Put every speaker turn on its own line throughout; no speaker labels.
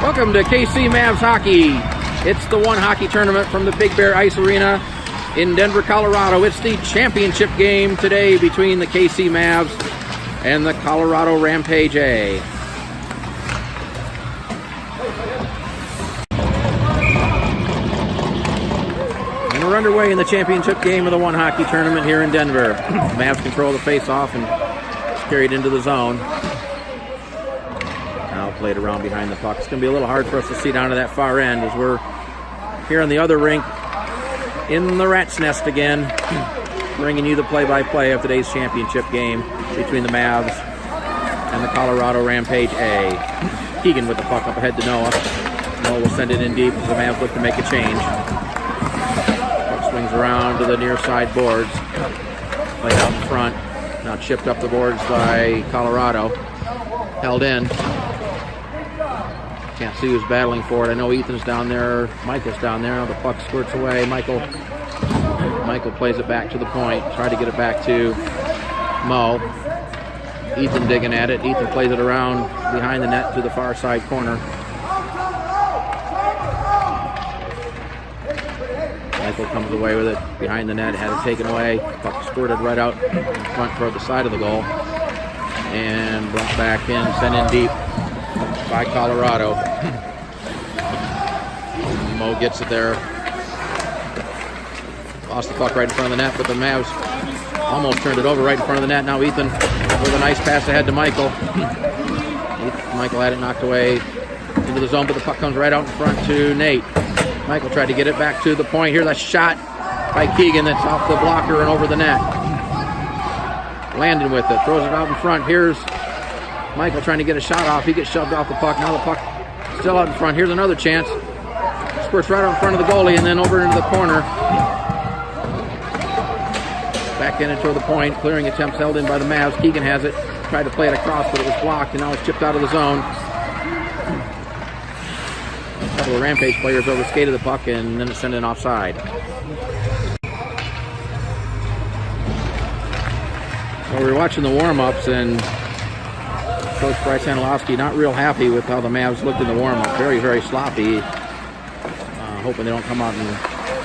Welcome to KC Mavs Hockey. It's the one hockey tournament from the Big Bear Ice Arena in Denver, Colorado. It's the championship game today between the KC Mavs and the Colorado Rampage A. And we're underway in the championship game of the one hockey tournament here in Denver. Mavs control the face-off and it's carried into the zone. Now played around behind the puck. It's going to be a little hard for us to see down to that far end as we're here on the other rink in the Rat's Nest again, bringing you the play-by-play of today's championship game between the Mavs and the Colorado Rampage A. Keegan with the puck up ahead to Noah. Noah will send it in deep as the Mavs look to make a change. Puck swings around to the near side boards. Played out in front. Now chipped up the boards by Colorado. Held in. Can't see who's battling for it. I know Ethan's down there. Michael's down there. Now the puck squirts away. Michael plays it back to the point. Tried to get it back to Mo. Ethan digging at it. Ethan plays it around behind the net to the far side corner. Michael comes away with it behind the net. Had it taken away. Puck squirted right out in front toward the side of the goal. And brought back in, sent in deep by Colorado. Mo gets it there. Lost the puck right in front of the net, but the Mavs almost turned it over right in front of the net. Now Ethan with a nice pass ahead to Michael. Michael had it knocked away into the zone, but the puck comes right out in front to Nate. Michael tried to get it back to the point. Here's a shot by Keegan that's off the blocker and over the net. Landon with it, throws it out in front. Here's Michael trying to get a shot off. He gets shoved off the puck. Now the puck still out in front. Here's another chance. Squirts right out in front of the goalie and then over into the corner. Back in and toward the point. Clearing attempts held in by the Mavs. Keegan has it. Tried to play it across, but it was blocked, and now it's chipped out of the zone. A couple of Rampage players overskated the puck, and then it's sent in offside. So we were watching the warm-ups, and Coach Bryce Hanilowski not real happy with how the Mavs looked in the warm-up. Very, very sloppy. Hoping they don't come out and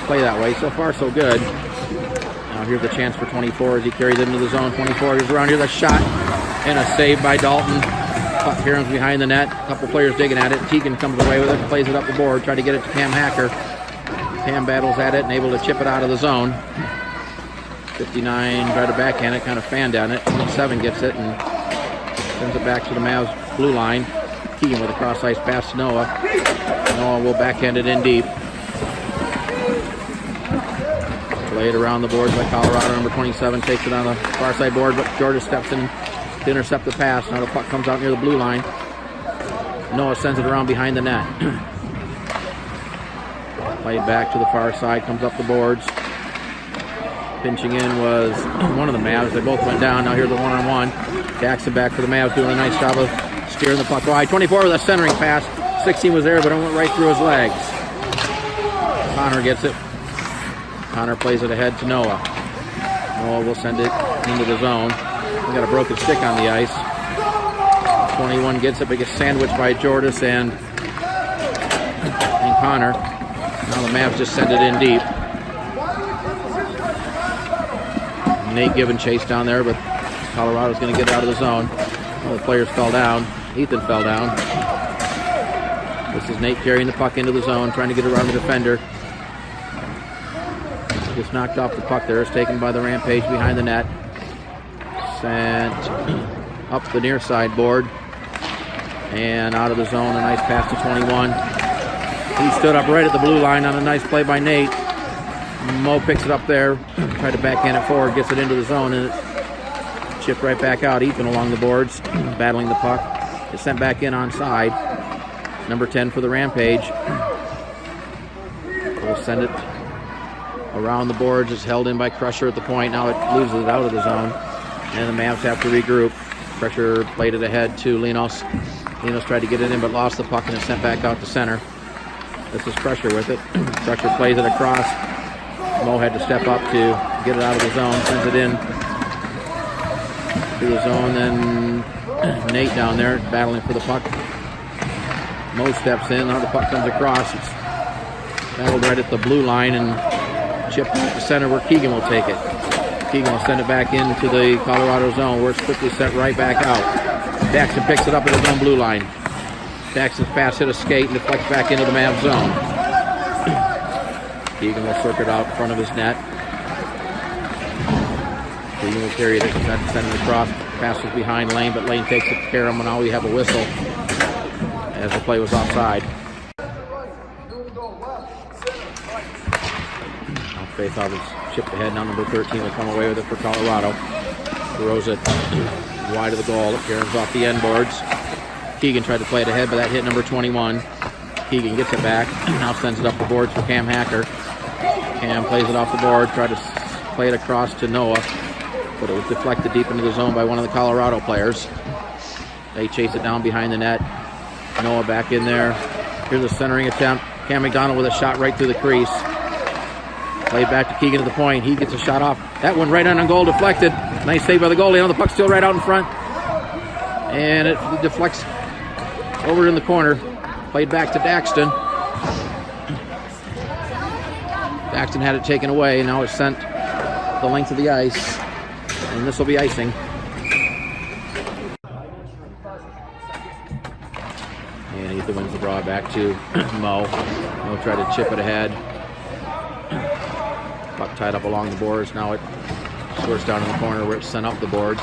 play that way. So far, so good. Now here's the chance for 24 as he carries it into the zone. 24 is around. Here's a shot and a save by Dalton. Puck Karen's behind the net. A couple players digging at it. Teagan comes away with it, plays it up the board. Tried to get it to Cam Hacker. Cam battles at it and able to chip it out of the zone. 59 tried to backhand it, kind of fanned on it. 7 gets it and sends it back to the Mavs blue line. Keegan with a cross-ice pass to Noah. Noah will backhand it in deep. Played around the boards by Colorado. Number 27 takes it on the far side board, but Georgia steps in to intercept the pass. Now the puck comes out near the blue line. Noah sends it around behind the net. Played back to the far side, comes up the boards. Pinching in was one of the Mavs. They both went down. Now here's the one-on-one. Jackson back for the Mavs, doing a nice job of steering the puck wide. 24 with a centering pass. 16 was there, but it went right through his legs. Connor gets it. Connor plays it ahead to Noah. Noah will send it into the zone. We got a broken stick on the ice. 21 gets it, but gets sandwiched by Jordis and Connor. Now the Mavs just send it in deep. Nate giving chase down there, but Colorado's going to get it out of the zone. All the players fell down. Ethan fell down. This is Nate carrying the puck into the zone, trying to get around the defender. Gets knocked off the puck there. It's taken by the Rampage behind the net. Sent up the near side board. And out of the zone, a nice pass to 21. He stood up right at the blue line on a nice play by Nate. Mo picks it up there. Tried to backhand it forward, gets it into the zone, and it's chipped right back out. Ethan along the boards, battling the puck. It's sent back in onside. Number 10 for the Rampage. We'll send it around the boards. It's held in by Crusher at the point. Now it loses it out of the zone. And the Mavs have to regroup. Crusher played it ahead to Linos. Linos tried to get it in but lost the puck and it's sent back out to center. This is Crusher with it. Crusher plays it across. Mo had to step up to get it out of the zone. Sends it in to the zone. Then Nate down there battling for the puck. Mo steps in. Now the puck comes across. It's battled right at the blue line and chipped at the center where Keegan will take it. Keegan will send it back into the Colorado zone where it's quickly sent right back out. Daxton picks it up at his own blue line. Daxton's pass hit a skate and deflects back into the Mavs zone. Keegan will circle it out in front of his net. Keegan will carry it, send it across. Passes behind Lane, but Lane takes it care of him, and now we have a whistle as the play was offside. Now Faceoff is chipped ahead. Now number 13 will come away with it for Colorado. Throws it wide of the goal. It caroms off the end boards. Keegan tried to play it ahead, but that hit number 21. Keegan gets it back. Now sends it up the boards for Cam Hacker. Cam plays it off the board. Tried to play it across to Noah, but it was deflected deep into the zone by one of the Colorado players. They chase it down behind the net. Noah back in there. Here's a centering attempt. Cam McDonald with a shot right through the crease. Played back to Keegan to the point. He gets a shot off. That one right on goal, deflected. Nice save by the goalie. Now the puck's still right out in front. And it deflects over in the corner. Played back to Daxton. Daxton had it taken away. Now it's sent the length of the ice. And this will be icing. And Ethan wins the draw back to Mo. Mo tried to chip it ahead. Puck tied up along the boards. Now it squirts down in the corner where it's sent up the boards.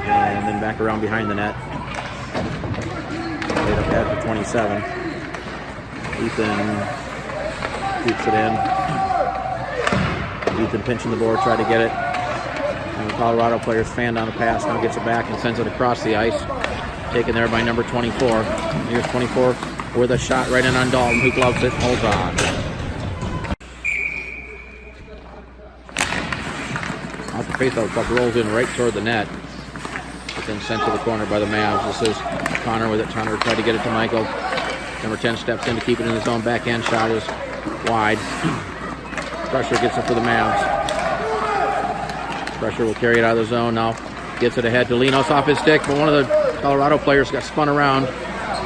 And then back around behind the net. Played up ahead for 27. Ethan keeps it in. Ethan pinching the board, tried to get it. And the Colorado players fanned on the pass, now gets it back and sends it across the ice. Taken there by number 24. Here's 24 with a shot right in on Dalton, who gloves it, holds on. Off the faceoff, puck rolls in right toward the net. But then sent to the corner by the Mavs. This is Connor with it. Connor tried to get it to Michael. Number 10 steps in to keep it in his own backhand. Shot is wide. Crusher gets it for the Mavs. Crusher will carry it out of the zone now. Gets it ahead to Linos off his stick, but one of the Colorado players got spun around.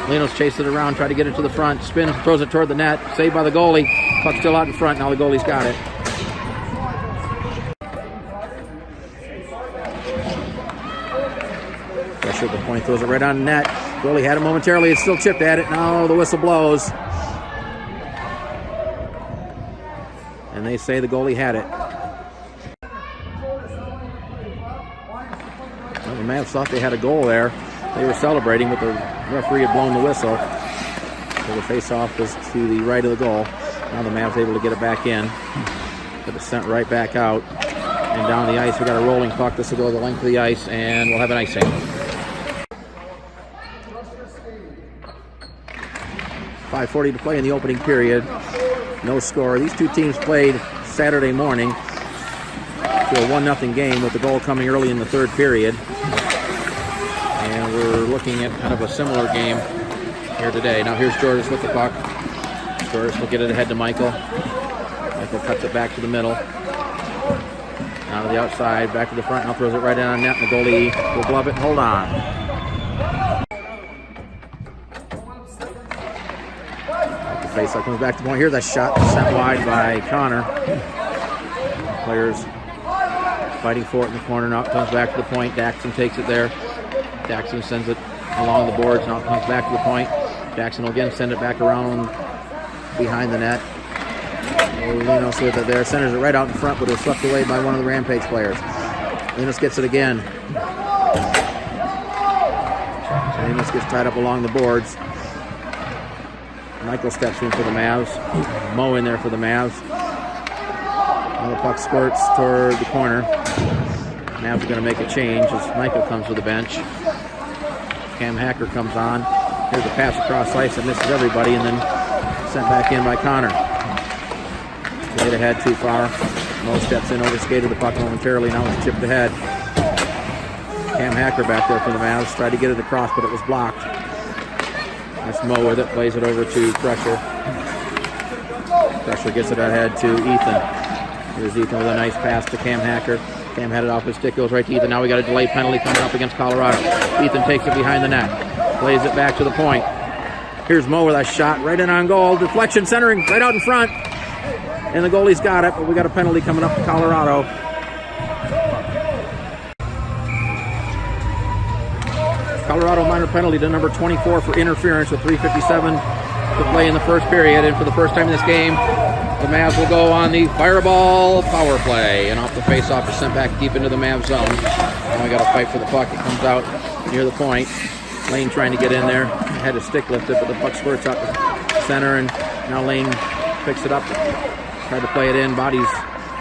Linos chased it around, tried to get it to the front. Spins, throws it toward the net. Saved by the goalie. Puck still out in front. Now the goalie's got it. Crusher at the point, throws it right on the net. Goalie had it momentarily. It's still chipped at it. Now the whistle blows. And they say the goalie had it. Well, the Mavs thought they had a goal there. They were celebrating, but the referee had blown the whistle. So the face-off was to the right of the goal. Now the Mavs able to get it back in. But it's sent right back out. And down the ice, we got a rolling puck. This will go the length of the ice, and we'll have an icing. .5:40 to play in the opening period. No score. These two teams played Saturday morning to a 1-0 game with the goal coming early in the third period. And we're looking at kind of a similar game here today. Now here's Georges with the puck. Georges will get it ahead to Michael. Michael cuts it back to the middle. Now to the outside, back to the front. Now throws it right in on net. And the goalie will glove it and hold on. Faceoff comes back to the point. Here's that shot sent wide by Connor. Players fighting for it in the corner. Now it comes back to the point. Daxton takes it there. Daxton sends it along the boards. Now it comes back to the point. Daxton will again send it back around behind the net. Linos with it there. Centers it right out in front, but it was swept away by one of the Rampage players. Linos gets it again. Linos gets tied up along the boards. Michael steps in for the Mavs. Mo in there for the Mavs. Now the puck squirts toward the corner. Mavs are going to make a change as Michael comes to the bench. Cam Hacker comes on. Here's a pass across ice that misses everybody and then sent back in by Connor. Played ahead too far. Mo steps in, overskated the puck momentarily. Now it's chipped ahead. Cam Hacker back there for the Mavs. Tried to get it across, but it was blocked. That's Mo with it, plays it over to Crusher. Crusher gets it ahead to Ethan. Here's Ethan with a nice pass to Cam Hacker. Cam had it off his stick, goes right to Ethan. Now we got a delayed penalty coming up against Colorado. Ethan takes it behind the net. Plays it back to the point. Here's Mo with a shot right in on goal. Deflection, centering, right out in front. And the goalie's got it, but we got a penalty coming up to Colorado. Colorado minor penalty to number 24 for interference with 3:57 to play in the first period. And for the first time in this game, the Mavs will go on the fireball power play. And off the face-off is sent back deep into the Mavs zone. Now we got to fight for the puck. It comes out near the point. Lane trying to get in there. Had his stick lifted, but the puck squirts out the center, and now Lane picks it up. Tried to play it in. Body's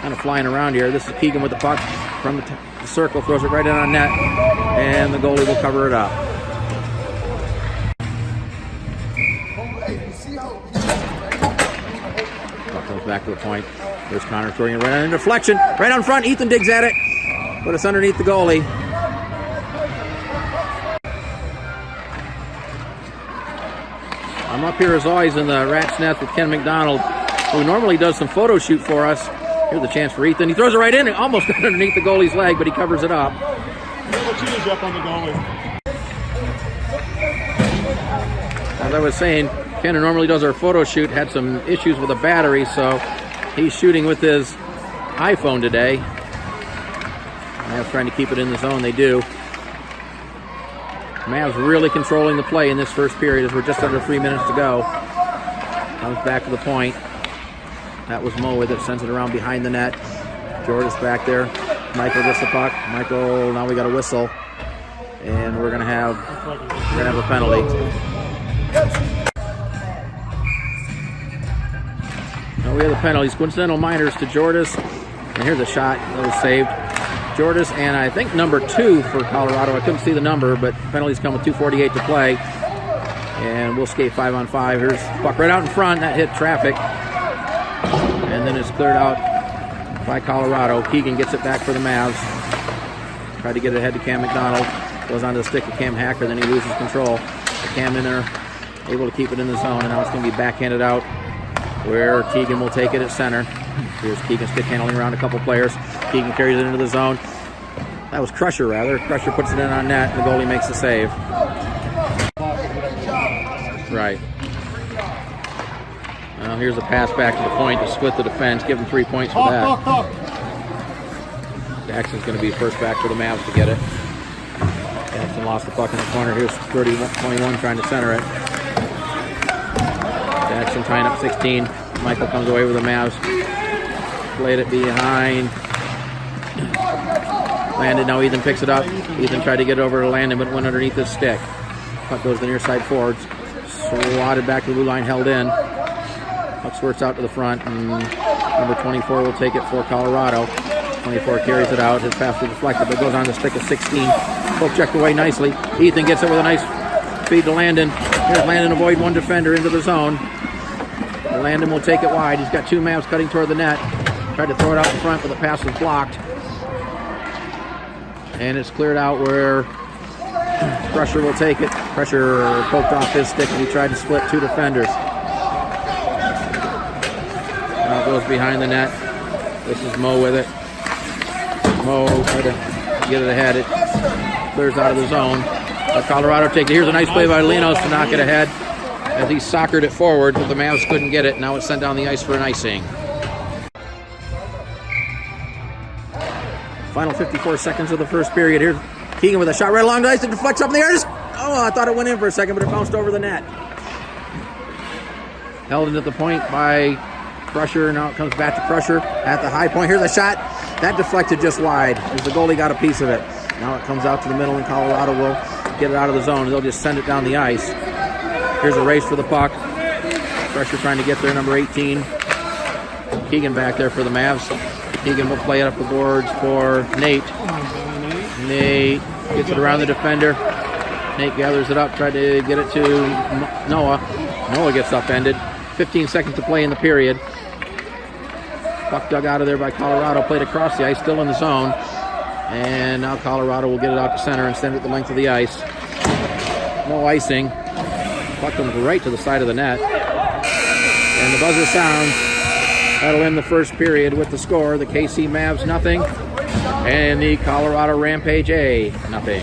kind of flying around here. This is Keegan with the puck from the circle. Throws it right in on net, and the goalie will cover it up. Puck goes back to the point. There's Connor throwing it right on a deflection. Right on front. Ethan digs at it, but it's underneath the goalie. I'm up here as always in the Rat's Nest with Ken McDonald, who normally does some photo shoot for us. Here's the chance for Ethan. He throws it right in. It almost got underneath the goalie's leg, but he covers it up.
Up on the goalie.
As I was saying, Ken, who normally does our photo shoot, had some issues with a battery, so he's shooting with his iPhone today. Mavs trying to keep it in the zone. They do. Mavs really controlling the play in this first period as we're just under 3 minutes to go. Comes back to the point. That was Mo with it. Sends it around behind the net. Jordan's back there. Michael gets the puck. Michael, now we got a whistle. And we're gonna have a penalty. Now we have the penalties. Coincidental minors to Jordis. And here's a shot that was saved. Jordis and I think number 2 for Colorado. I couldn't see the number, but penalties come with 2:48 to play. And we'll skate 5-on-5. Here's the puck right out in front. That hit traffic. And then it's cleared out by Colorado. Keegan gets it back for the Mavs. Tried to get it ahead to Cam McDonald. Goes onto the stick of Cam Hacker. Then he loses control. Cam in there, able to keep it in the zone. And now it's going to be backhanded out where Keegan will take it at center. Here's Keegan stick handling around a couple players. Keegan carries it into the zone. That was Crusher, rather. Crusher puts it in on net, and the goalie makes the save. Right. Now here's a pass back to the point to split the defense. Give him 3 points for that. Jackson's going to be first back for the Mavs to get it. Jackson lost the puck in the corner. Here's 30-21 trying to center it. Jackson tying up 16. Michael comes away with the Mavs. Played it behind. Landon, now Ethan picks it up. Ethan tried to get over to Landon, but went underneath his stick. Puck goes to the near side forwards. Swatted back to the blue line, held in. Puck squirts out to the front, and number 24 will take it for Colorado. 24 carries it out. His pass was deflected, but goes on to stick of 16. Poke checked away nicely. Ethan gets it with a nice feed to Landon. Here's Landon avoid one defender into the zone. Landon will take it wide. He's got 2 Mavs cutting toward the net. Tried to throw it out in front, but the pass was blocked. And it's cleared out where Crusher will take it. Crusher poked off his stick, and he tried to split 2 defenders. Now it goes behind the net. This is Mo with it. Mo tried to get it ahead. It clears out of the zone. Colorado takes it. Here's a nice play by Linos to knock it ahead as he soccered it forward, but the Mavs couldn't get it. Now it's sent down the ice for an icing. Final 54 seconds of the first period. Here's Keegan with a shot right along the ice. It deflects up in the air. Oh, I thought it went in for a second, but it bounced over the net. Held into the point by Crusher. Now it comes back to Crusher at the high point. Here's a shot. That deflected just wide as the goalie got a piece of it. Now it comes out to the middle, and Colorado will get it out of the zone. They'll just send it down the ice. Here's a race for the puck. Crusher trying to get there, number 18. Keegan back there for the Mavs. Keegan will play it up the boards for Nate. Nate gets it around the defender. Nate gathers it up, tried to get it to Noah. Noah gets upended. 15 seconds to play in the period. Puck dug out of there by Colorado. Played across the ice, still in the zone. And now Colorado will get it out to center and send it the length of the ice. No icing. Puck comes right to the side of the net. And the buzzer sounds. That'll end the first period with the score. The KC Mavs, nothing. And the Colorado Rampage A, nothing.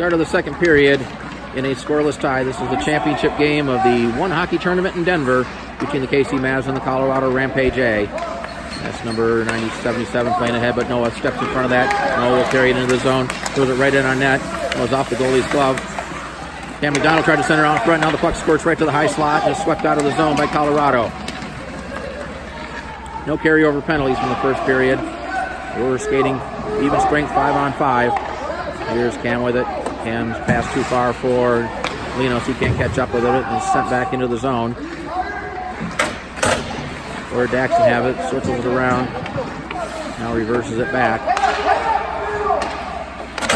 Start of the second period in a scoreless tie. This is the championship game of the one hockey tournament in Denver between the KC Mavs and the Colorado Rampage A. That's number 77 playing ahead, but Noah steps in front of that. Noah will carry it into the zone, throws it right in on net. Goes off the goalie's glove. Cam McDonald tried to center out front. Now the puck squirts right to the high slot and is swept out of the zone by Colorado. No carryover penalties from the first period. We're skating even strength 5-on-5. Here's Cam with it. Cam's pass too far for Linos. He can't catch up with it and is sent back into the zone. Where Daxton have it, switches it around. Now reverses it back.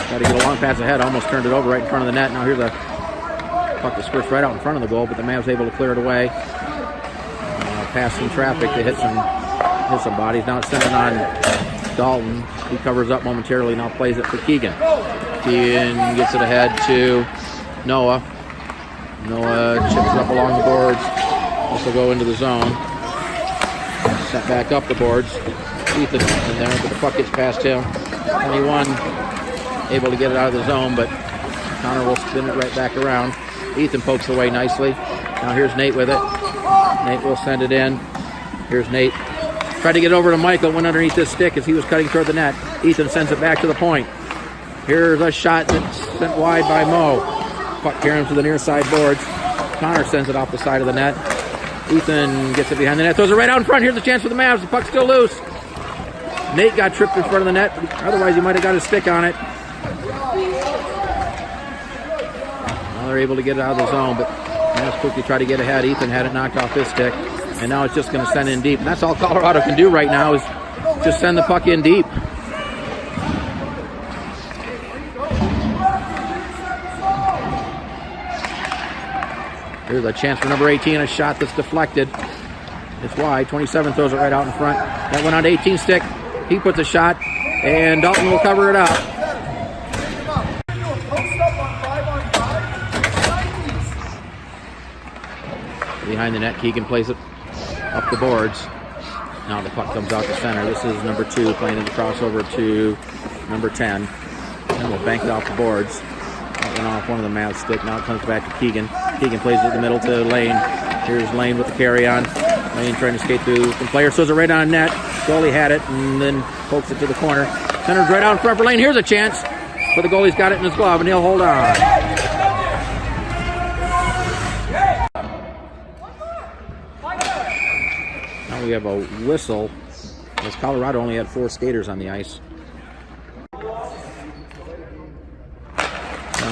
Got to get a long pass ahead. Almost turned it over right in front of the net. Now here's a puck that skirts right out in front of the goal, but the Mavs able to clear it away. Past some traffic. They hit some bodies. Now it's sent on Dalton. He covers up momentarily. Now plays it for Keegan. Keegan gets it ahead to Noah. Noah chips it up along the boards. This will go into the zone. Sent back up the boards. Ethan in there, but the puck gets past him. 21 able to get it out of the zone, but Connor will spin it right back around. Ethan pokes away nicely. Now here's Nate with it. Nate will send it in. Here's Nate. Tried to get over to Michael, went underneath his stick as he was cutting toward the net. Ethan sends it back to the point. Here's a shot that's sent wide by Mo. Puck carrying to the near side boards. Connor sends it off the side of the net. Ethan gets it behind the net, throws it right out in front. Here's a chance for the Mavs. The puck's still loose. Nate got tripped in front of the net, but otherwise he might have got his stick on it. Now they're able to get it out of the zone, but Mavs quickly try to get ahead. Ethan had it knocked off his stick, and now it's just going to send in deep. And that's all Colorado can do right now is just send the puck in deep. Here's a chance for number 18, a shot that's deflected. It's wide. 27 throws it right out in front. That went on to 18 stick. He puts a shot, and Dalton will cover it up. Behind the net, Keegan plays it up the boards. Now the puck comes out to center. This is number 2 playing in the crossover to number 10. And we'll bank it off the boards. That went off one of the Mavs stick. Now it comes back to Keegan. Keegan plays it in the middle to Lane. Here's Lane with the carry on. Lane trying to skate through some players. Throws it right on net. Goalie had it and then pokes it to the corner. Centers right out in front for Lane. Here's a chance. But the goalie's got it in his glove and he'll hold on. Now we have a whistle as Colorado only had 4 skaters on the ice.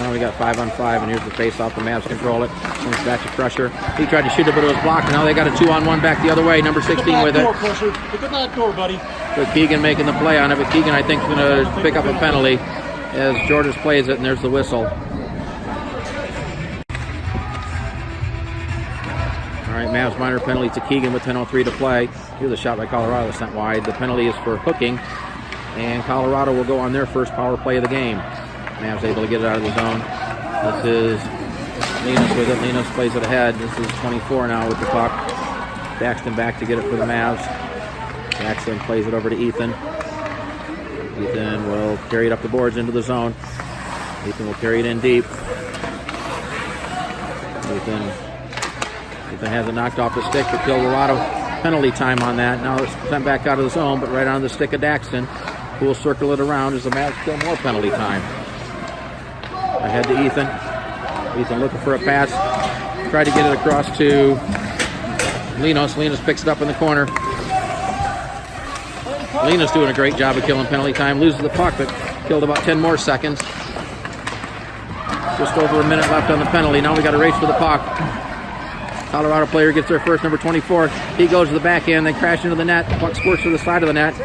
Now we got 5-on-5, and here's the face-off. The Mavs control it. Comes back to Crusher. He tried to shoot it, but it was blocked. Now they got a 2-on-1 back the other way. Number 16 with it.
Crusher. Look at that door, buddy.
But Keegan making the play on it. But Keegan, I think, is going to pick up a penalty as Georges plays it, and there's the whistle. All right, Mavs minor penalty to Keegan with 10:03 to play. Here's a shot by Colorado sent wide. The penalty is for hooking, and Colorado will go on their first power play of the game. Mavs able to get it out of the zone. This is Linos with it. Linos plays it ahead. This is 24 now with the puck. Daxton back to get it for the Mavs. Daxton plays it over to Ethan. Ethan will carry it up the boards into the zone. Ethan will carry it in deep. Ethan has it knocked off the stick, but killed a lot of penalty time on that. Now it's sent back out of the zone, but right on the stick of Daxton, who will circle it around as the Mavs kill more penalty time. Ahead to Ethan. Ethan looking for a pass. Tried to get it across to Linos. Linos picks it up in the corner. Linos doing a great job of killing penalty time. Loses the puck, but killed about 10 more seconds. Just over a minute left on the penalty. Now we got a race for the puck. Colorado player gets their first, number 24. He goes to the backhand, then crashes into the net. The puck squirts to the side of the net.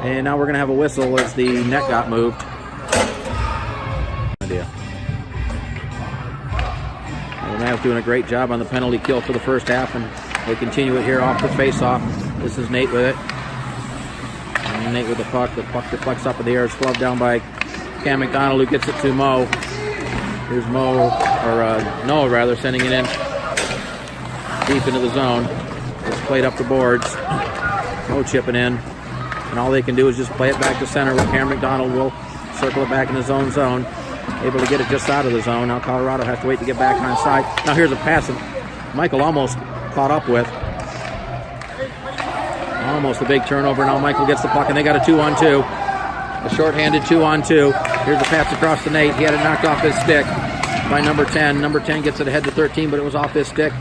And now we're going to have a whistle as the net got moved. Idea. The Mavs doing a great job on the penalty kill for the first half, and they continue it here off the face-off. This is Nate with it. And Nate with the puck. The puck deflects up in the air. It's gloved down by Cam McDonald, who gets it to Mo. Here's Mo, or Noah rather, sending it in deep into the zone. It's played up the boards. Mo chipping in. And all they can do is just play it back to center where Cam McDonald will circle it back in his own zone. able to get it just out of the zone. Now Colorado has to wait to get back on side. Now here's a pass that Michael almost caught up with. Almost a big turnover. Now Michael gets the puck, and they got a 2-on-2. A shorthanded 2-on-2. Here's a pass across the Nate. He had it knocked off his stick by number 10. Number 10 gets it ahead to 13, but it was off his stick.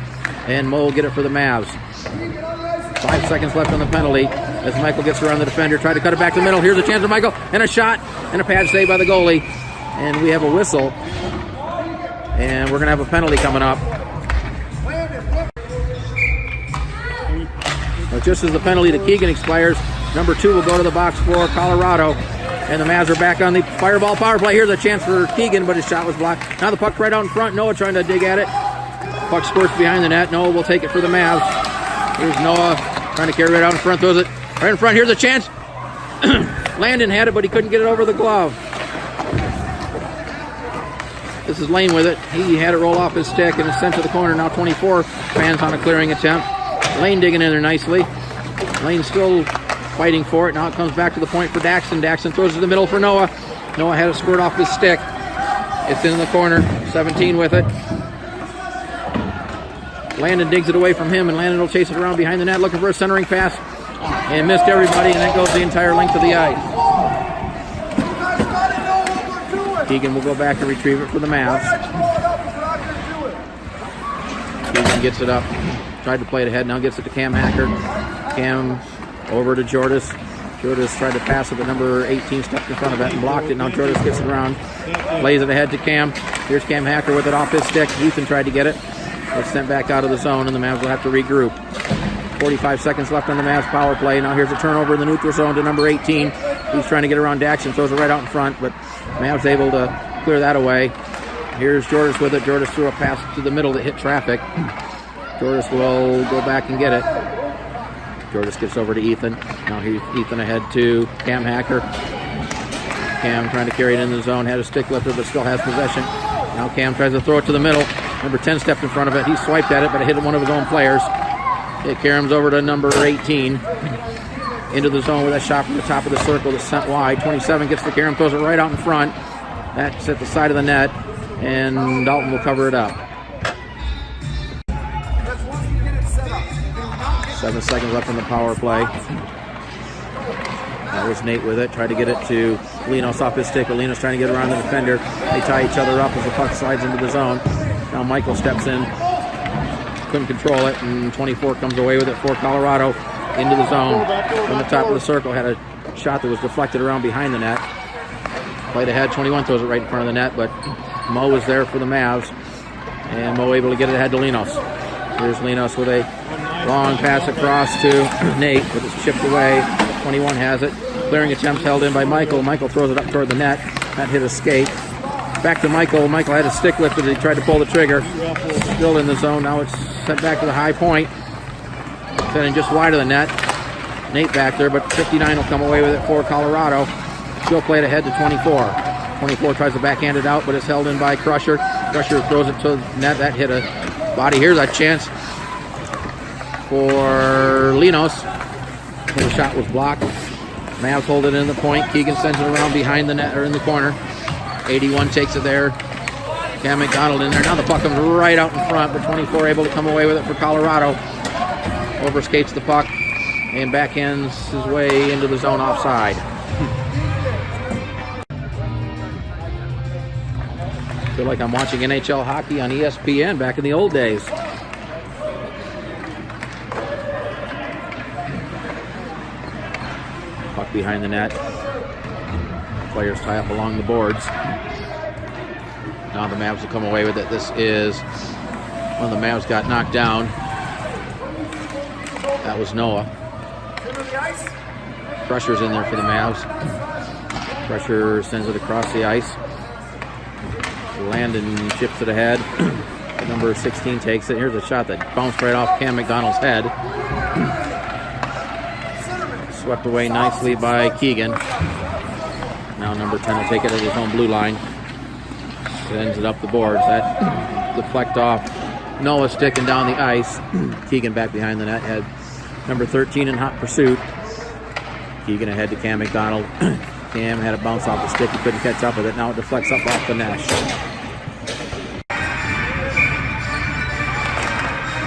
And Mo will get it for the Mavs. 5 seconds left on the penalty as Michael gets around the defender. Tried to cut it back to the middle. Here's a chance for Michael, and a shot, and a pad save by the goalie. And we have a whistle. And we're going to have a penalty coming up. But just as the penalty to Keegan expires, number 2 will go to the box for Colorado. And the Mavs are back on the fireball power play. Here's a chance for Keegan, but his shot was blocked. Now the puck right out in front. Noah trying to dig at it. Puck squirts behind the net. Noah will take it for the Mavs. Here's Noah trying to carry it out in front. Throws it right in front. Here's a chance. Landon had it, but he couldn't get it over the glove. This is Lane with it. He had it roll off his stick, and it's sent to the corner. Now 24 fans on a clearing attempt. Lane digging in there nicely. Lane still fighting for it. Now it comes back to the point for Daxon. Daxon throws it to the middle for Noah. Noah had it squirt off his stick. It's in the corner. 17 with it. Landon digs it away from him, and Landon will chase it around behind the net looking for a centering pass. And missed everybody, and that goes the entire length of the ice. Keegan will go back and retrieve it for the Mavs. Keegan gets it up. Tried to play it ahead. Now gets it to Cam Hacker. Cam over to Jordis. Jordis tried to pass it, but number 18 stepped in front of it and blocked it. Now Jordis gets it around. Plays it ahead to Cam. Here's Cam Hacker with it off his stick. Ethan tried to get it. It's sent back out of the zone, and the Mavs will have to regroup. 45 seconds left on the Mavs power play. Now here's a turnover in the neutral zone to number 18. He's trying to get around Daxon. Throws it right out in front, but Mavs able to clear that away. Here's Jordis with it. Jordis threw a pass to the middle that hit traffic. Jordis will go back and get it. Jordis gets over to Ethan. Now here's Ethan ahead to Cam Hacker. Cam trying to carry it in the zone. Had a stick lifter, but still has possession. Now Cam tries to throw it to the middle. Number 10 stepped in front of it. He swiped at it, but it hit one of his own players. It carries over to number 18. Into the zone with a shot from the top of the circle that's sent wide. 27 gets the Karam, throws it right out in front. That's at the side of the net, and Dalton will cover it up. 7 seconds left on the power play. That was Nate with it. Tried to get it to Linos off his stick. Linos trying to get around the defender. They tie each other up as the puck slides into the zone. Now Michael steps in. Couldn't control it, and 24 comes away with it for Colorado into the zone. From the top of the circle, had a shot that was deflected around behind the net. Played ahead. 21 throws it right in front of the net, but Mo was there for the Mavs, and Mo able to get it ahead to Linos. Here's Linos with a long pass across to Nate, but it's chipped away. 21 has it. Clearing attempts held in by Michael. Michael throws it up toward the net. That hit a skate. Back to Michael. Michael had a stick lifted. He tried to pull the trigger. Still in the zone. Now it's sent back to the high point. Sending just wide of the net. Nate back there, but 59 will come away with it for Colorado. Still played ahead to 24. 24 tries to backhand it out, but it's held in by Crusher. Crusher throws it to the net. That hit a body. Here's a chance for Linos. The shot was blocked. Mavs hold it in the point. Keegan sends it around behind the net, or in the corner. 81 takes it there. Cam McDonald in there. Now the puck comes right out in front, but 24 able to come away with it for Colorado. Overskates the puck and backhands his way into the zone offside. Feel like I'm watching NHL hockey on ESPN back in the old days. Puck behind the net. Players tie up along the boards. Now the Mavs will come away with it. This is when the Mavs got knocked down. That was Noah. Crusher's in there for the Mavs. Crusher sends it across the ice. Landon chips it ahead. Number 16 takes it. Here's a shot that bounced right off Cam McDonald's head. Swept away nicely by Keegan. Now number 10 will take it at his own blue line. Sends it up the boards. That deflect off Noah sticking down the ice. Keegan back behind the net. Had number 13 in hot pursuit. Keegan ahead to Cam McDonald. Cam had it bounce off the stick. He couldn't catch up with it. Now it deflects up off the mesh.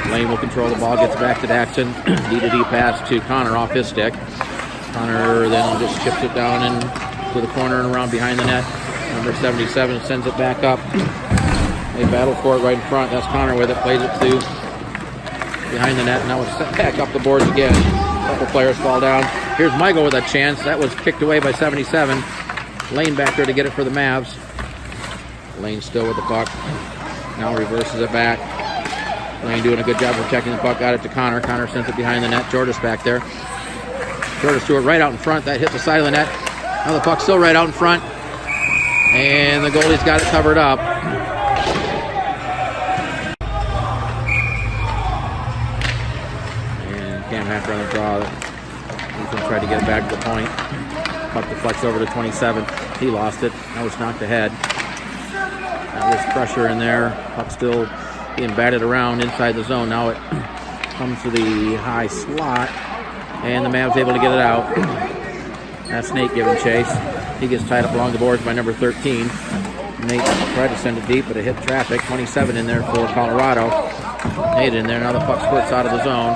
Lane will control the ball, gets back to Daxton. D-to-D pass to Connor off his stick. Connor then just chips it down into the corner and around behind the net. Number 77 sends it back up. They battle for it right in front. That's Connor with it. Plays it to behind the net. Now it's set back up the boards again. A couple players fall down. Here's Michael with a chance. That was kicked away by 77. Lane back there to get it for the Mavs. Lane still with the puck. Now reverses it back. Lane doing a good job protecting the puck. Got it to Connor. Connor sends it behind the net. Jordis back there. Jordis threw it right out in front. That hit the side of the net. Now the puck's still right out in front. And the goalie's got it covered up. And Cam Hacker on the draw. Ethan tried to get it back to the point. Puck deflects over to 27. He lost it. Now it's knocked ahead. That was pressure in there. Puck still being batted around inside the zone. Now it comes to the high slot, and the Mavs able to get it out. That's Nate giving chase. He gets tied up along the boards by number 13. Nate tried to send it deep, but it hit traffic. 27 in there for Colorado. Nate in there. Now the puck splits out of the zone,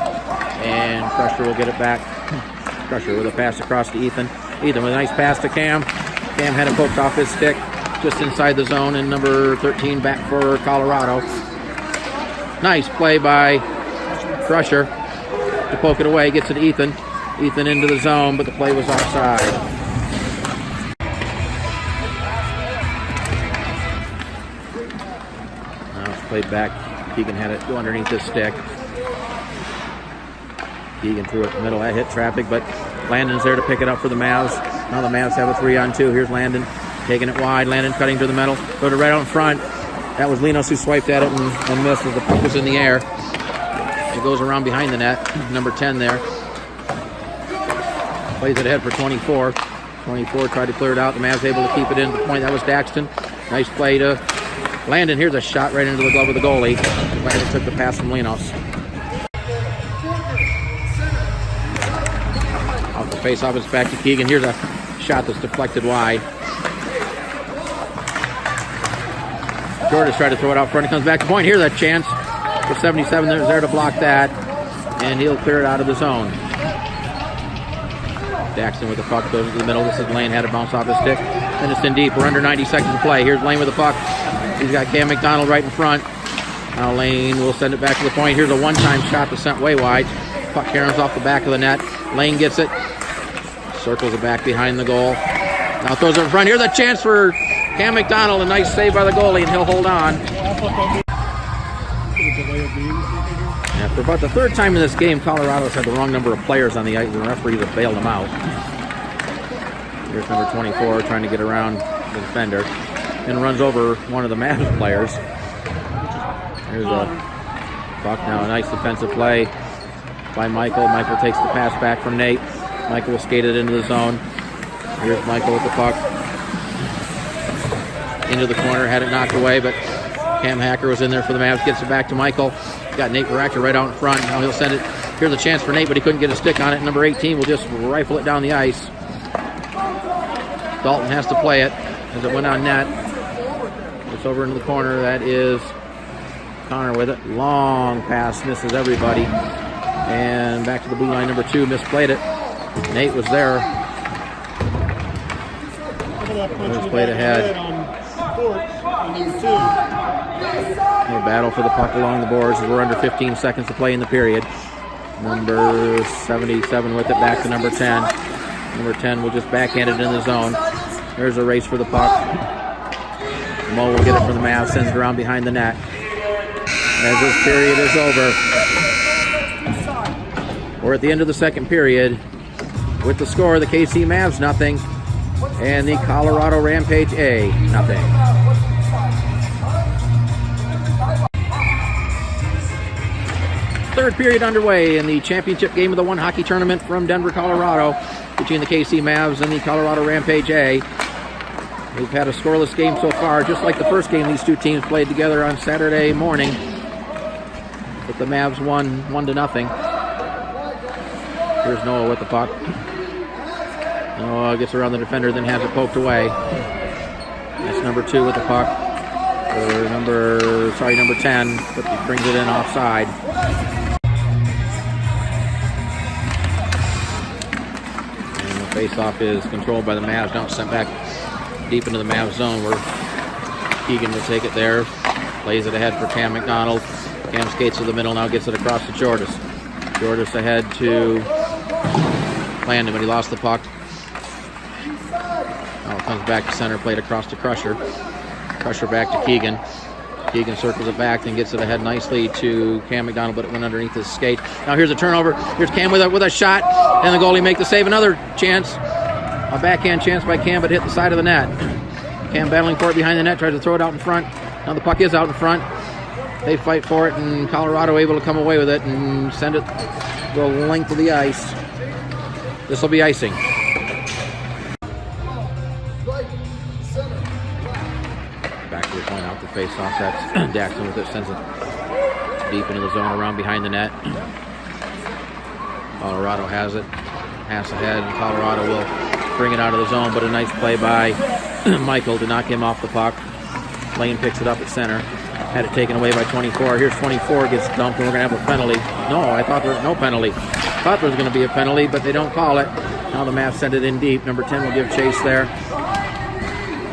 and Crusher will get it back. Crusher with a pass across to Ethan. Ethan with a nice pass to Cam. Cam had it poked off his stick just inside the zone, and number 13 back for Colorado. Nice play by Crusher to poke it away. Gets it to Ethan. Ethan into the zone, but the play was offside. Now it's played back. Keegan had it go underneath his stick. Keegan threw it in the middle. That hit traffic, but Landon's there to pick it up for the Mavs. Now the Mavs have a 3-on-2. Here's Landon taking it wide. Landon cutting to the middle. Go to right out in front. That was Linos who swiped at it and missed as the puck was in the air. It goes around behind the net. Number 10 there. Plays it ahead for 24. 24 tried to clear it out. The Mavs able to keep it in the point. That was Daxton. Nice play to Landon. Here's a shot right into the glove of the goalie. Landon took the pass from Linos. Off the face-off, it's back to Keegan. Here's a shot that's deflected wide. Jordis tried to throw it out front. It comes back to point. Here's a chance for 77. There's there to block that, and he'll clear it out of the zone. Daxton with the puck goes into the middle. This is Lane. Had it bounce off his stick. Then it's in deep. We're under 90 seconds to play. Here's Lane with the puck. He's got Cam McDonald right in front. Now Lane will send it back to the point. Here's a one-time shot that's sent way wide. Puck caroms off the back of the net. Lane gets it. Circles it back behind the goal. Now throws it in front. Here's a chance for Cam McDonald. A nice save by the goalie, and he'll hold on. Yeah, for about the third time in this game, Colorado's had the wrong number of players on the ice. The referees have bailed them out. Here's number 24 trying to get around the defender and runs over one of the Mavs players. Here's a puck now. A nice defensive play by Michael. Michael takes the pass back from Nate. Michael will skate it into the zone. Here's Michael with the puck. Into the corner, had it knocked away, but Cam Hacker was in there for the Mavs. Gets it back to Michael. Got Nate Baracka right out in front. Now he'll send it. Here's a chance for Nate, but he couldn't get a stick on it. Number 18 will just rifle it down the ice. Dalton has to play it as it went on net. It's over into the corner. That is Connor with it. Long pass, misses everybody. And back to the blue line, number 2, misplayed it. Nate was there. He's played ahead. More battle for the puck along the boards as we're under 15 seconds to play in the period. Number 77 with it back to number 10. Number 10 will just backhand it in the zone. There's a race for the puck. Mo will get it from the Mavs, sends it around behind the net. As this period is over, we're at the end of the second period. With the score, the KC Mavs 0, and the Colorado Rampage A 0. Third period underway in the championship game of the One Hockey Tournament from Denver, Colorado, between the KC Mavs and the Colorado Rampage A. We've had a scoreless game so far, just like the first game these two teams played together on Saturday morning. But the Mavs won 1-0. Here's Noah with the puck. Gets around the defender, then has it poked away. That's number 2 with the puck. Or number 10, but he brings it in offside. And the face-off is controlled by the Mavs. Now it's sent back deep into the Mavs zone where Keegan will take it there. Plays it ahead for Cam McDonald. Cam skates to the middle, now gets it across to Jordis. Jordis ahead to Landon, but he lost the puck. Now it comes back to center, played across to Crusher. Crusher back to Keegan. Keegan circles it back, then gets it ahead nicely to Cam McDonald, but it went underneath his skate. Now here's a turnover. Here's Cam with a shot, and the goalie make the save. Another chance. A backhand chance by Cam, but hit the side of the net. Cam battling for it behind the net, tries to throw it out in front. Now the puck is out in front. They fight for it, and Colorado able to come away with it and send it the length of the ice. This will be icing. Back to the point, out the face-off. That's Daxton with it, sends it deep into the zone around behind the net. Colorado has it. Pass ahead, and Colorado will bring it out of the zone, but a nice play by Michael to knock him off the puck. Lane picks it up at center. Had it taken away by 24. Here's 24, gets dumped, and we're going to have a penalty. No, I thought there was no penalty. Thought there was going to be a penalty, but they don't call it. Now the Mavs send it in deep. Number 10 will give chase there.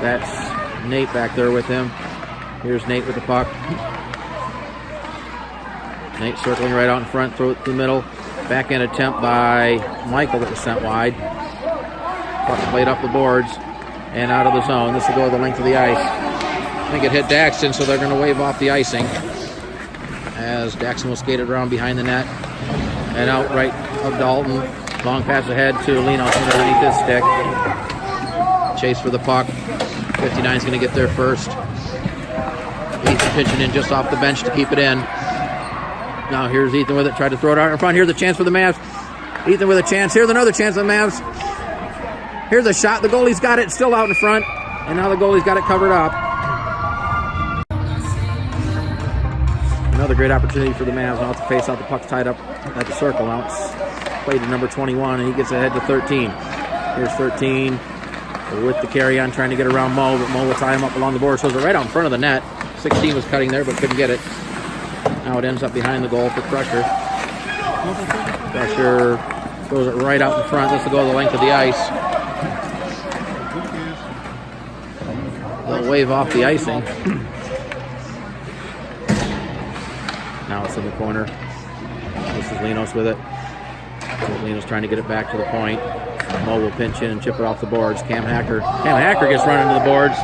That's Nate back there with him. Here's Nate with the puck. Nate circling right out in front, throw it to the middle. Backhand attempt by Michael that was sent wide. Puck played up the boards and out of the zone. This will go the length of the ice. I think it hit Daxton, so they're going to wave off the icing as Daxton will skate it around behind the net and out right of Dalton. Long pass ahead to Linos underneath his stick. Chase for the puck. 59 is going to get there first. Ethan pitching in just off the bench to keep it in. Now here's Ethan with it. Tried to throw it out in front. Here's a chance for the Mavs. Ethan with a chance. Here's another chance for the Mavs. Here's a shot. The goalie's got it. Still out in front. And now the goalie's got it covered up. Another great opportunity for the Mavs. Now to face out. The puck's tied up at the circle. Now it's played to number 21, and he gets ahead to 13. Here's 13 with the carry on, trying to get around Mo, but Mo will tie him up along the board. So it's right out in front of the net. 16 was cutting there, but couldn't get it. Now it ends up behind the goal for Crusher. Crusher throws it right out in front. This will go the length of the ice. They'll wave off the icing. Now it's in the corner. This is Linos with it. Linos trying to get it back to the point. Mo will pinch in and chip it off the boards. Cam Hacker gets run into the boards.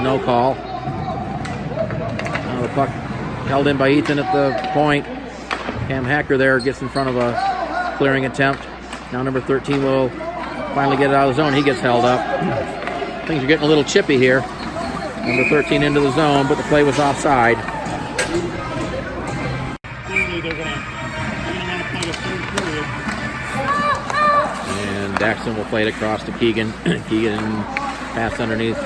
No call. Now the puck held in by Ethan at the point. Cam Hacker there gets in front of a clearing attempt. Now number 13 will finally get it out of the zone. He gets held up. Things are getting a little chippy here. Number 13 into the zone, but the play was offside. And Daxton will play it across to Keegan. Keegan pass underneath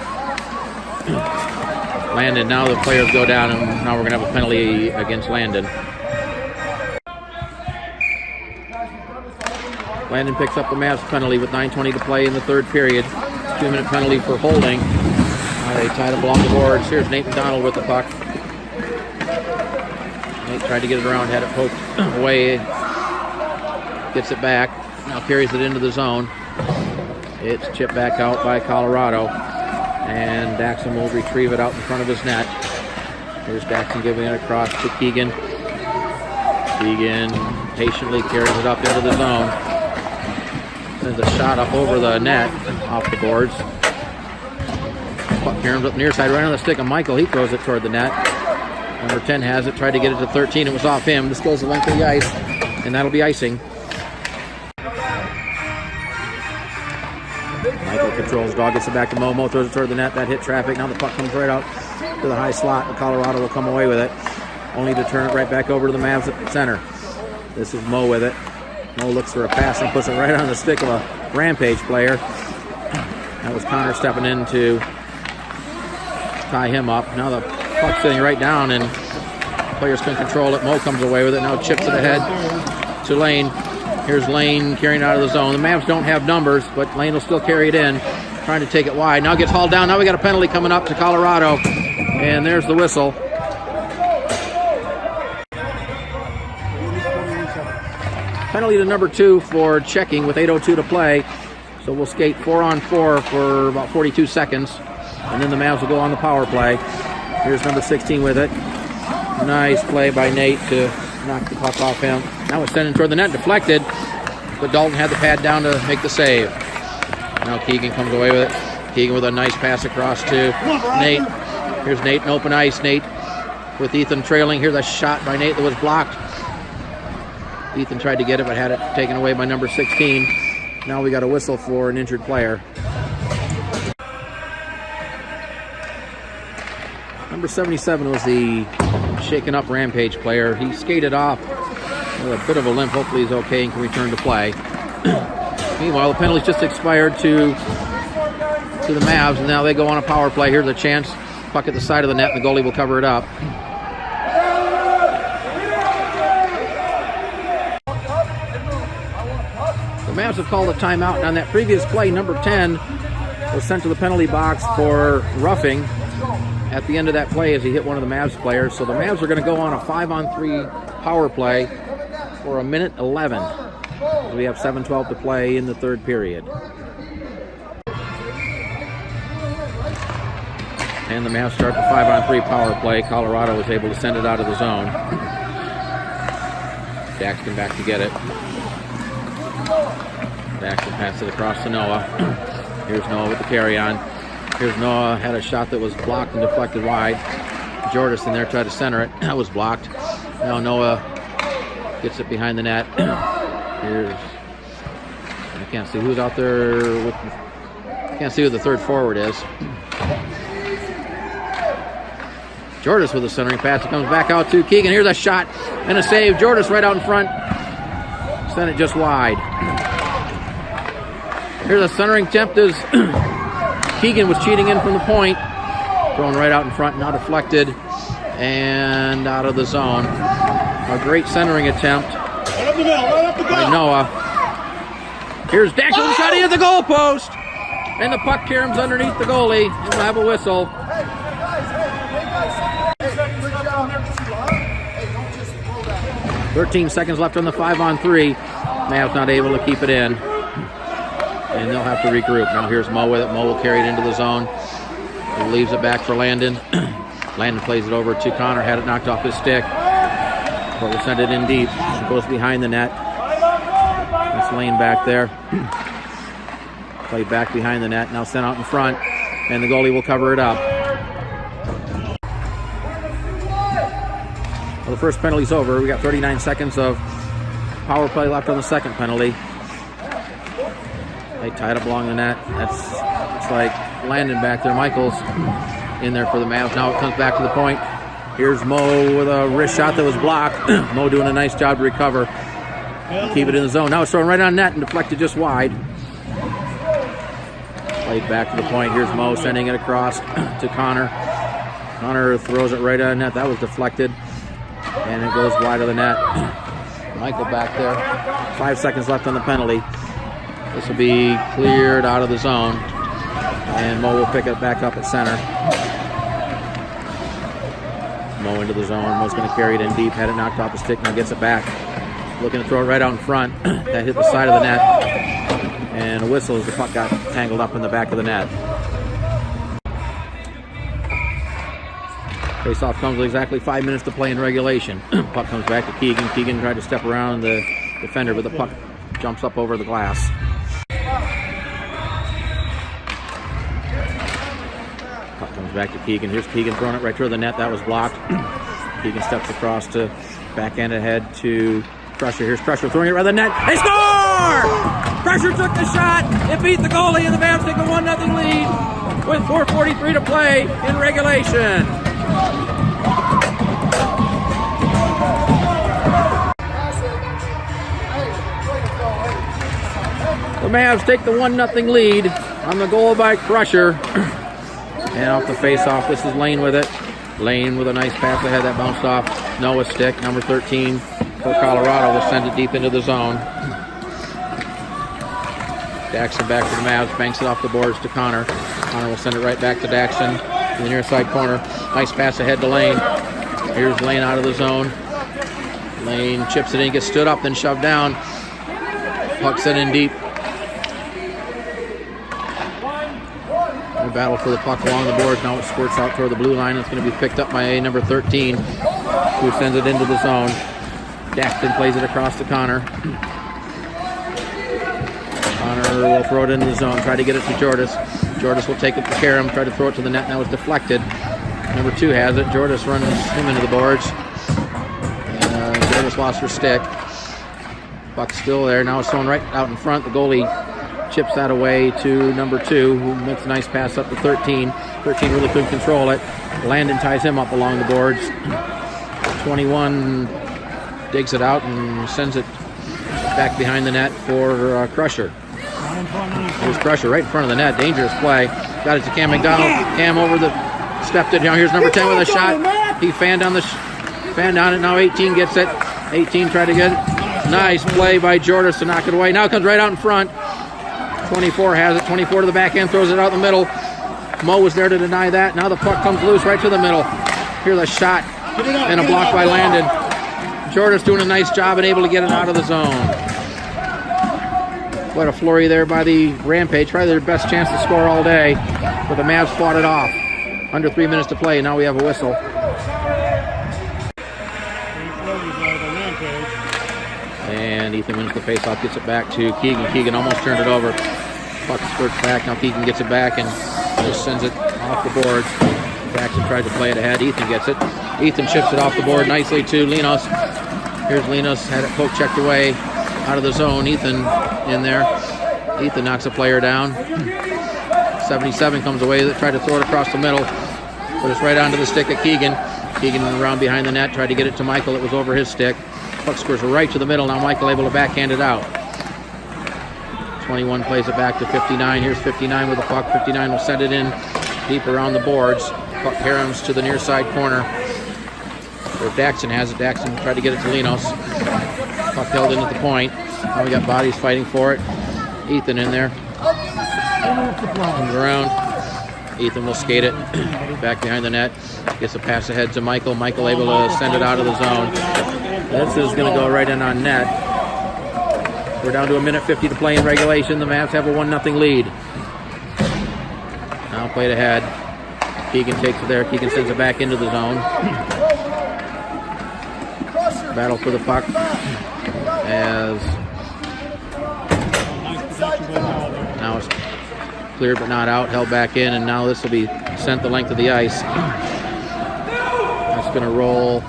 Landon. Now the players go down, and now we're going to have a penalty against Landon. Landon picks up the Mavs penalty with 9:20 to play in the third period. 2-minute penalty for holding. They tied up along the boards. Here's Nate McDonald with the puck. Nate tried to get it around, had it poked away. Gets it back. Now carries it into the zone. It's chipped back out by Colorado. And Daxton will retrieve it out in front of his net. Here's Daxton giving it across to Keegan. Keegan patiently carries it up into the zone. Sends a shot up over the net, off the boards. Puck caroms up near side, right on the stick of Michael. He throws it toward the net. Number 10 has it, tried to get it to 13. It was off him. This goes the length of the ice, and that'll be icing. Michael controls, dog gets it back to Mo. Mo throws it toward the net. That hit traffic. Now the puck comes right out to the high slot, and Colorado will come away with it, only to turn it right back over to the Mavs at the center. This is Mo with it. Mo looks for a pass and puts it right on the stick of a Rampage player. That was Connor stepping in to tie him up. Now the puck's sitting right down, and players can control it. Mo comes away with it. Now chips it ahead to Lane. Here's Lane carrying out of the zone. The Mavs don't have numbers, but Lane will still carry it in, trying to take it wide. Now gets hauled down. Now we got a penalty coming up to Colorado, and there's the whistle. Penalty to number 2 for checking with 8:02 to play. So we'll skate 4-on-4 for about 42 seconds, and then the Mavs will go on the power play. Here's number 16 with it. Nice play by Nate to knock the puck off him. Now it's sending toward the net, deflected, but Dalton had the pad down to make the save. Now Keegan comes away with it. Keegan with a nice pass across to Nate. Here's Nate in open ice. Nate with Ethan trailing. Here's a shot by Nate that was blocked. Ethan tried to get it, but had it taken away by number 16. Now we got a whistle for an injured player. Number 77 was the shaken up Rampage player. He skated off with a bit of a limp. Hopefully he's okay and can return to play. Meanwhile, the penalty's just expired to the Mavs, and now they go on a power play. Here's a chance. Puck at the side of the net, and the goalie will cover it up. The Mavs have called a timeout, and on that previous play, number 10 was sent to the penalty box for roughing at the end of that play as he hit one of the Mavs players. So the Mavs are going to go on a 5-on-3 power play for 1:11. We have 7:12 to play in the third period. And the Mavs start the 5-on-3 power play. Colorado was able to send it out of the zone. Daxton back to get it. Daxton passes it across to Noah. Here's Noah with the carry-on. Here's Noah, had a shot that was blocked and deflected wide. Jordis in there tried to center it. That was blocked. Now Noah gets it behind the net. Here's, I can't see who's out there. Can't see who the third forward is. Jordis with a centering pass. It comes back out to Keegan. Here's a shot and a save. Jordis right out in front. Sent it just wide. Here's a centering attempt as Keegan was cheating in from the point. Thrown right out in front, now deflected and out of the zone. A great centering attempt by Noah. Here's Dax with a shot. He hit the goal post. And the puck caroms underneath the goalie. And we'll have a whistle. 13 seconds left on the 5-on-3. Mavs not able to keep it in. And they'll have to regroup. Now here's Mo with it. Mo will carry it into the zone. He leaves it back for Landon. Landon plays it over to Connor. Had it knocked off his stick. But will send it in deep. It goes behind the net. That's Lane back there. Played back behind the net. Now sent out in front. And the goalie will cover it up. Well, the first penalty's over. We got 39 seconds of power play left on the second penalty. They tied up along the net. It's like Landon back there. Michael's in there for the Mavs. Now it comes back to the point. Here's Mo with a wrist shot that was blocked. Mo doing a nice job to recover. Keep it in the zone. Now it's thrown right on net and deflected just wide. Played back to the point. Here's Mo sending it across to Connor. Connor throws it right on net. That was deflected. And it goes wide of the net. Michael back there. 5 seconds left on the penalty. This will be cleared out of the zone. And Mo will pick it back up at center. Mo into the zone. Mo's going to carry it in deep. Had it knocked off the stick. Now gets it back. Looking to throw it right out in front. That hit the side of the net. And a whistle as the puck got tangled up in the back of the net. Face-off comes with exactly 5 minutes to play in regulation. Puck comes back to Keegan. Keegan tried to step around the defender, but the puck jumps up over the glass. Puck comes back to Keegan. Here's Keegan throwing it right through the net. That was blocked. Keegan steps across to backhand ahead to Crusher. Here's Crusher throwing it right the net. They score! Crusher took the shot. It beat the goalie, and the Mavs take a 1-0 lead with 4:43 to play in regulation. The Mavs take the 1-0 lead on the goal by Crusher. And off the face-off, this is Lane with it. Lane with a nice pass ahead that bounced off Noah's stick. Number 13 for Colorado will send it deep into the zone. Daxon back to the Mavs, banks it off the boards to Connor. Connor will send it right back to Daxon in the near side corner. Nice pass ahead to Lane. Here's Lane out of the zone. Lane chips it in, gets stood up, then shoved down. Puck sent in deep. A battle for the puck along the boards. Now it squirts out toward the blue line. It's going to be picked up by number 13, who sends it into the zone. Daxton plays it across to Connor. Connor will throw it into the zone, try to get it to Jordis. Jordis will take it to Karam, try to throw it to the net. Now it's deflected. Number 2 has it. Jordis runs him into the boards. Jordis lost her stick. Puck's still there. Now it's thrown right out in front. The goalie chips that away to number 2, who makes a nice pass up to 13. 13 really couldn't control it. Landon ties him up along the boards. 21 digs it out and sends it back behind the net for Crusher. Here's Crusher right in front of the net. Dangerous play. Got it to Cam McDonald. Cam over the stepped it down. Here's number 10 with a shot. He fanned on it. Now 18 gets it. 18 tried to get it. Nice play by Jordis to knock it away. Now it comes right out in front. 24 has it. 24 to the backhand, throws it out the middle. Mo was there to deny that. Now the puck comes loose right to the middle. Here's a shot and a block by Landon. Jordis doing a nice job and able to get it out of the zone. What a flurry there by the Rampage. Probably their best chance to score all day. But the Mavs fought it off. Under 3 minutes to play. Now we have a whistle. And Ethan wins the faceoff, gets it back to Keegan. Keegan almost turned it over. Puck skirts back. Now Keegan gets it back and just sends it off the boards. Jackson tried to play it ahead. Ethan gets it. Ethan chips it off the board nicely to Linos. Here's Linos. Had it poke checked away out of the zone. Ethan in there. Ethan knocks a player down. 77 comes away. They tried to throw it across the middle. But it's right onto the stick of Keegan. Keegan around behind the net. Tried to get it to Michael. It was over his stick. Puck scores right to the middle. Now Michael able to backhand it out. 21 plays it back to 59. Here's 59 with the puck. 59 will send it in deep around the boards. Puck caroms to the near side corner. Where Daxon has it. Daxon tried to get it to Linos. Puck held in at the point. Now we got bodies fighting for it. Ethan in there. Comes around. Ethan will skate it back behind the net. Gets a pass ahead to Michael. Michael able to send it out of the zone. This is going to go right in on net. We're down to 1:50 to play in regulation. The Mavs have a 1-0 lead. Now played ahead. Keegan takes it there. Keegan sends it back into the zone. Battle for the puck as now it's cleared but not out. Held back in, and now this will be sent the length of the ice. That's going to roll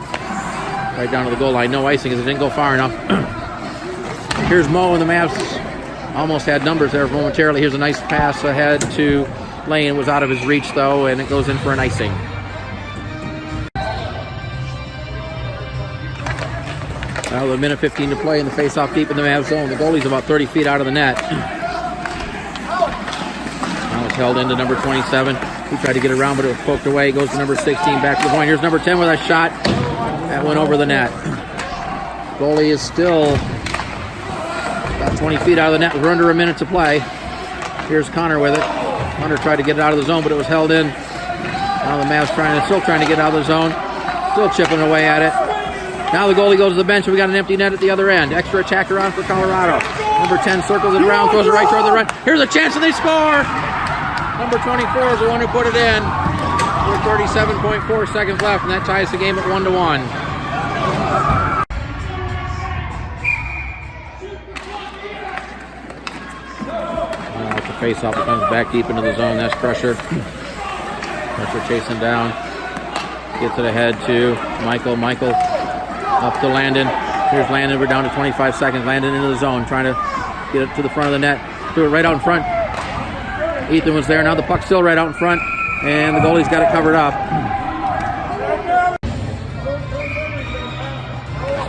right down to the goal line. No icing as it didn't go far enough. Here's Mo, and the Mavs almost had numbers there momentarily. Here's a nice pass ahead to Lane. It was out of his reach, though, and it goes in for an icing. Now with 1:15 to play in the face-off deep in the Mavs zone. The goalie's about 30 feet out of the net. Now it's held into number 27. He tried to get around, but it was poked away. Goes to number 16, back to the point. Here's number 10 with a shot. That went over the net. Goalie is still about 20 feet out of the net. We're under a minute to play. Here's Connor with it. Connor tried to get it out of the zone, but it was held in. Now the Mavs still trying to get out of the zone. Still chipping away at it. Now the goalie goes to the bench, and we got an empty net at the other end. Extra attacker on for Colorado. Number 10 circles it around, throws it right toward the run. Here's a chance, and they score! Number 24 is the one who put it in. With 37.4 seconds left, and that ties the game at 1-1. Now it's a face-off. It comes back deep into the zone. That's Crusher. Crusher chasing down. Gets it ahead to Michael. Michael up to Landon. Here's Landon. We're down to 25 seconds. Landon into the zone, trying to get it to the front of the net. Threw it right out in front. Ethan was there. Now the puck's still right out in front, and the goalie's got it covered up.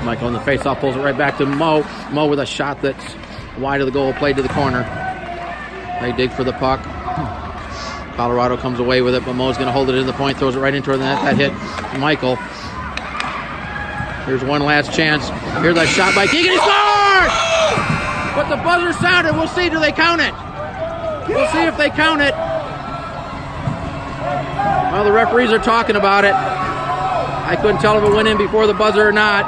Michael in the faceoff pulls it right back to Mo. Mo with a shot that's wide of the goal, played to the corner. They dig for the puck. Colorado comes away with it, but Mo's going to hold it in the point, throws it right into the net. That hit Michael. Here's one last chance. Here's a shot by Keegan. He scores! But the buzzer sounded. We'll see. Do they count it? We'll see if they count it. Well, the referees are talking about it. I couldn't tell if it went in before the buzzer or not.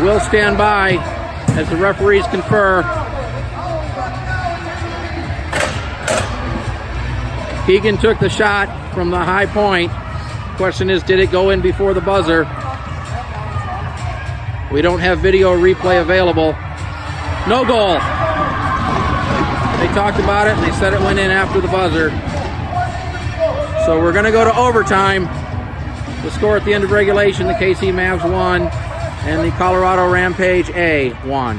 We'll stand by as the referees confer. Keegan took the shot from the high point. Question is, did it go in before the buzzer? We don't have video replay available. No goal. They talked about it and they said it went in after the buzzer. So we're going to go to overtime. The score at the end of regulation, the KC Mavs won and the Colorado Rampage A won.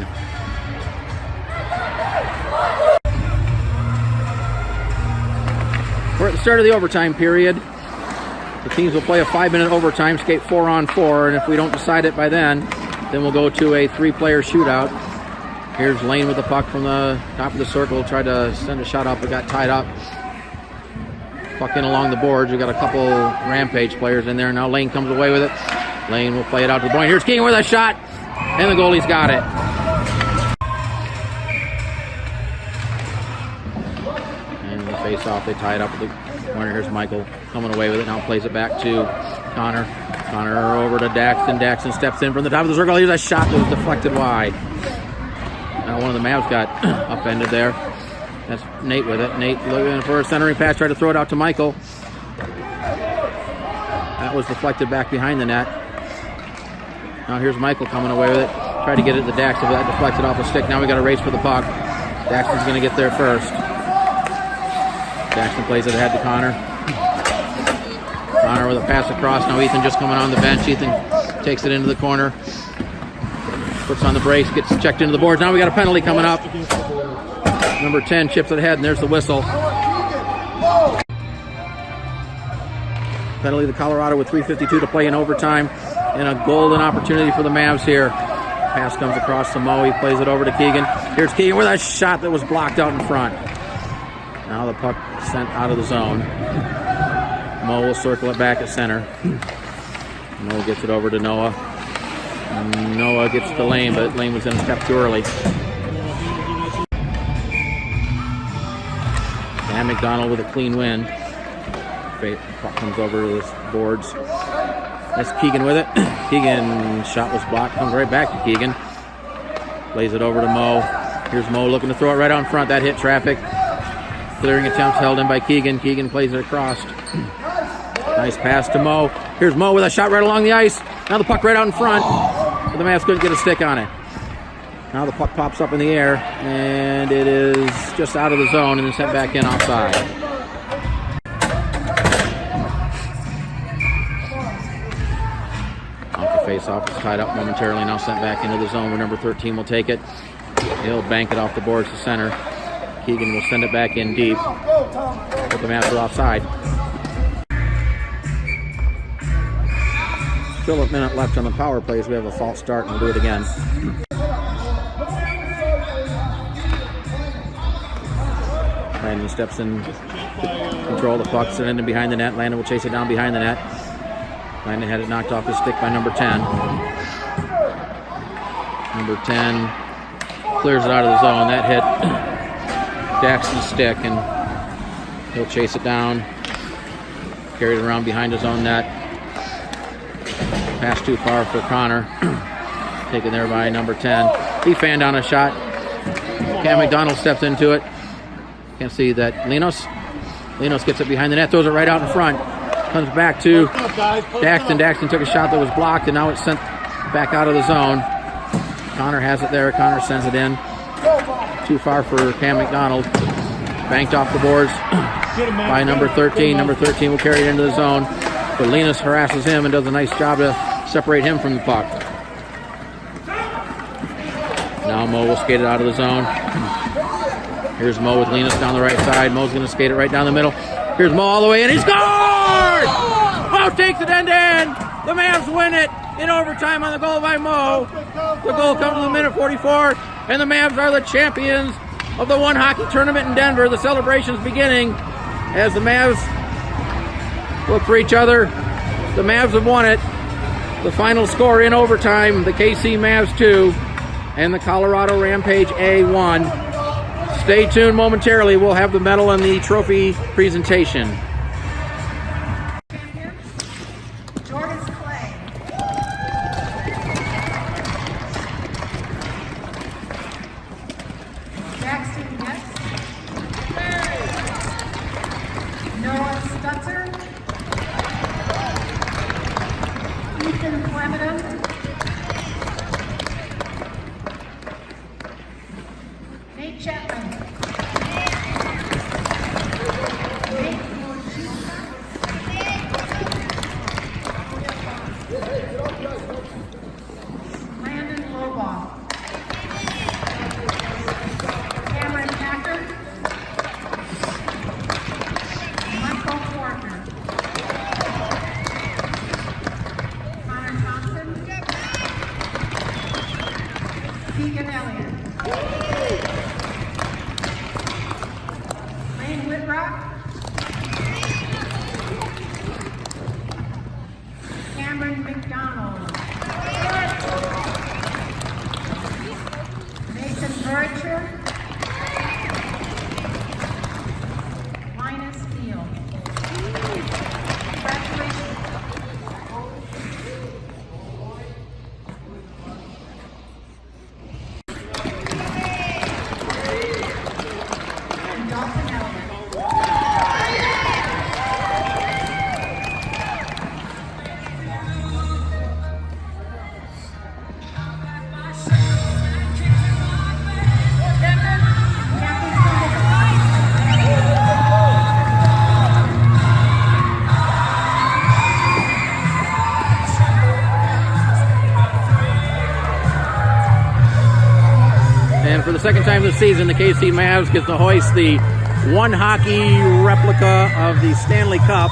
We're at the start of the overtime period. The teams will play a 5-minute overtime, skate 4-on-4, and if we don't decide it by then we'll go to a 3-player shootout. Here's Lane with the puck from the top of the circle, tried to send a shot up, but got tied up. Puck in along the boards. We got a couple Rampage players in there. Now Lane comes away with it. Lane will play it out to the point. Here's Keegan with a shot, and the goalie's got it. And the face-off, they tie it up with the corner. Here's Michael coming away with it. Now plays it back to Connor. Connor over to Daxton. Daxton steps in from the top of the circle. Here's a shot that was deflected wide. Now one of the Mavs got upended there. That's Nate with it. Nate looking for a centering pass, tried to throw it out to Michael. That was deflected back behind the net. Now here's Michael coming away with it. Tried to get it to Daxton, but that deflected off a stick. Now we got a race for the puck. Daxton's going to get there first. Daxton plays it ahead to Connor. Connor with a pass across. Now Ethan just coming on the bench. Ethan takes it into the corner. Puts on the brace, gets checked into the boards. Now we got a penalty coming up. Number 10 chips it ahead, and there's the whistle. Penalty to Colorado with 3:52 to play in overtime, and a golden opportunity for the Mavs here. Pass comes across to Mo. He plays it over to Keegan. Here's Keegan with a shot that was blocked out in front. Now the puck sent out of the zone. Mo will circle it back at center. Mo gets it over to Noah. Noah gets to Lane, but Lane was in a step too early. And McDonald with a clean win. Puck comes over to the boards. That's Keegan with it. Keegan's shot was blocked. Comes right back to Keegan. Plays it over to Mo. Here's Mo looking to throw it right out in front. That hit traffic. Clearing attempts held in by Keegan. Keegan plays it across. Nice pass to Mo. Here's Mo with a shot right along the ice. Now the puck right out in front. But the Mavs couldn't get a stick on it. Now the puck pops up in the air, and it is just out of the zone and then sent back in offside. Off the face-off, it's tied up momentarily, now sent back into the zone where number 13 will take it. He'll bank it off the boards to center. Keegan will send it back in deep. But the Mavs are offside. Still a minute left on the power play as we have a false start, and we'll do it again. Landon steps in, control the puck, send it behind the net. Landon will chase it down behind the net. Landon had it knocked off his stick by number 10. Number 10 clears it out of the zone. That hit Daxton's stick, and he'll chase it down. Carry it around behind his own net. Pass too far for Connor. Taken there by number 10. He fanned on a shot. Cam McDonald steps into it. Can't see that. Linos gets it behind the net, throws it right out in front. Comes back to Daxton. Daxton took a shot that was blocked, and now it's sent back out of the zone. Connor has it there. Connor sends it in. Too far for Cam McDonald. Banked off the boards by number 13. Number 13 will carry it into the zone. But Linus harasses him and does a nice job to separate him from the puck. Now Mo will skate it out of the zone. Here's Mo with Linus down the right side. Mo's going to skate it right down the middle. Here's Mo all the way, and he scores! Mo takes it end to end. The Mavs win it in overtime on the goal by Mo. The goal comes in the minute 44, and the Mavs are the champions of the One Hockey Tournament in Denver. The celebration's beginning as the Mavs look for each other. The Mavs have won it. The final score in overtime, the KC Mavs 2 and the Colorado Rampage A1. Stay tuned momentarily. We'll have the medal and the trophy presentation. For the second time this season, the KC Mavs get to hoist the One Hockey replica of the Stanley Cup.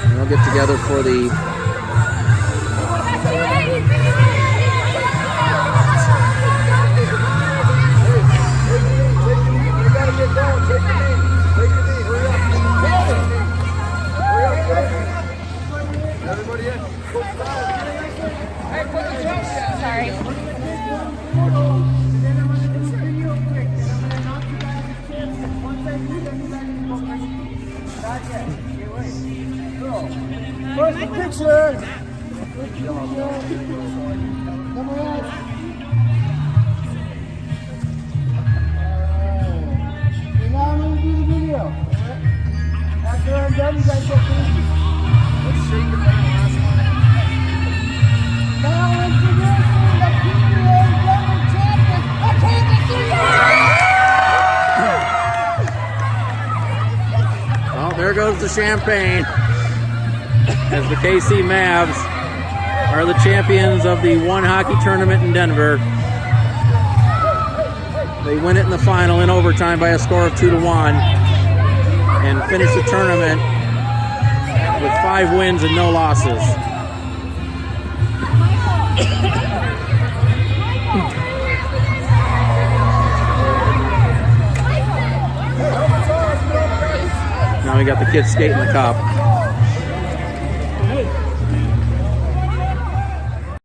And they'll get together for the there goes the champagne as the KC Mavs are the champions of the One Hockey tournament in Denver. They win it in the final in overtime by a score of 2-1 and finish the tournament with 5 wins and no losses. Now we got the kids skating the cup.